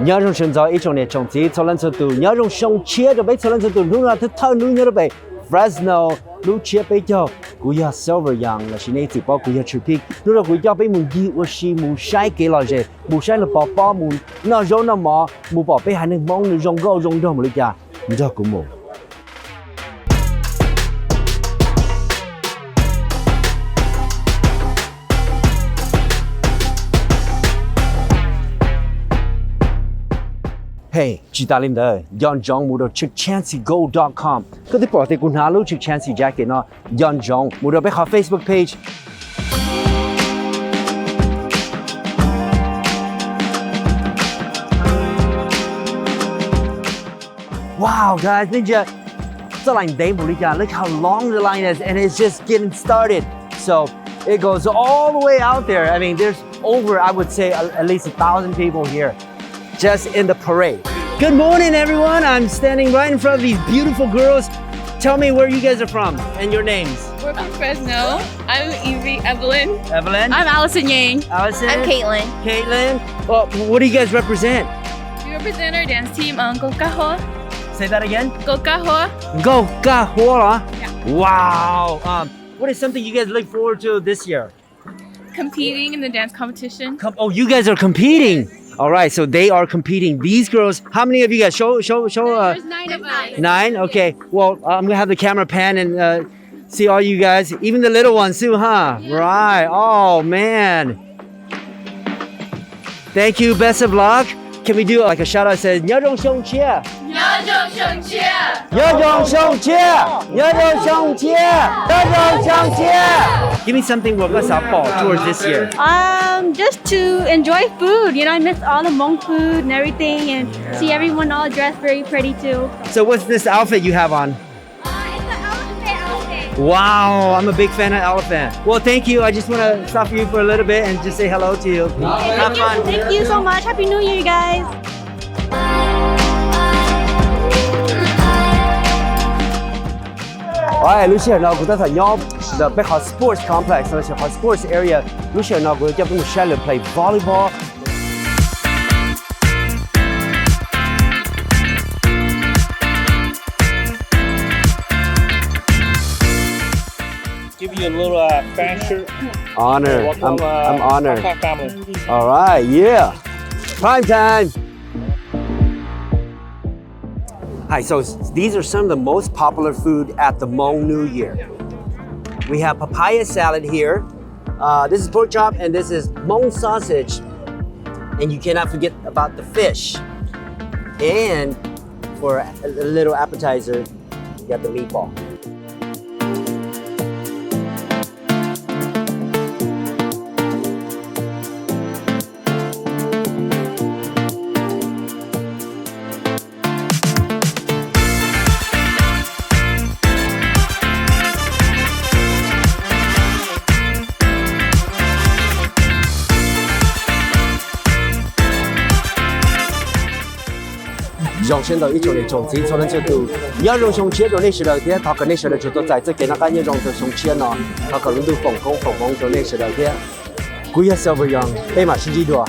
nhớ trong sân gió ít trong này trong tí cho lần sau tụ nhớ trong sông chia được mấy cho lần sau tụ lúc nào thức thao núi nhớ được vậy Fresno lúc chia bây giờ cú ya silver yang là xin ấy chỉ bảo cú ya chụp pic lúc nào cú ya bây muốn gì ở xí muốn sai cái là gì muốn sai là bỏ muốn nó giống nó mà muốn bỏ bây hai người mong người rong gạo rong đâu mà được ya mình cho cũng muốn Hey, chị ta lên đây, yon jong mua được chukchansigo.com. Có thể bỏ tiền của nó lúc Chukchansi jacket nó, yon jong mua được bên họ Facebook page. Wow, guys, ninja, the line day, look how long the line is, and it's just getting started. So it goes all the way out there. I mean, there's over, I would say, at least 1,000 people here. Just in the parade. Good morning, everyone. I'm standing right in front of these beautiful girls. Tell me where you guys are from and your names. We're from Fresno. I'm Evelyn. Evelyn. I'm Allison Yang. Allison. I'm Caitlin. Caitlin. Well, what do you guys represent? We represent our dance team on Gokaho. Say that again. Gokaho. Gokaho. Yeah. Wow. What is something you guys look forward to this year? Competing in the dance competition. Oh, you guys are competing. All right, so they are competing. These girls, how many of you guys? Show. There's 9 of us. 9? Okay. Well, I'm gonna have the camera pan and see all you guys, even the little ones too, huh? Yeah. Right. Oh man. Thank you. Best of luck. Can we do like a shout out that says nhớ trong sông chia? nhớ trong sông chia. nhớ trong sông chia. nhớ trong sông chia. nhớ trong sông chia. Give me something we're gonna towards this year. Just to enjoy food. You know, I miss all the Hmong food and everything, and see everyone all dressed very pretty too. So what's this outfit you have on? It's an elephant outfit. Wow, I'm a big fan of elephant. Well, thank you. I just want to stop you for a little bit and just say hello to you. Have fun. Thank you so much. Happy New Year, guys. Alright, Lucia, now we're going to the big sports complex, so it's a sports area. Lucia, now we're going to play volleyball. Give you a little fan shirt. Honor. Welcome, I'm honored. family. All right, yeah. Prime time. Hi, so these are some of the most popular food at the Hmong New Year. We have papaya salad here. This is pork chop and this is Hmong sausage. And you cannot forget about the fish. And for a little appetizer, you got the meatball. dòng trên đầu ít chỗ này trồng gì cho nên cho từ nhớ trong sông chia chỗ này là thế thọ cái này là chỗ tôi tại这给那个人种的上chia呢他可能都奉公chỗ này là thế quý ya silver young 被马星期多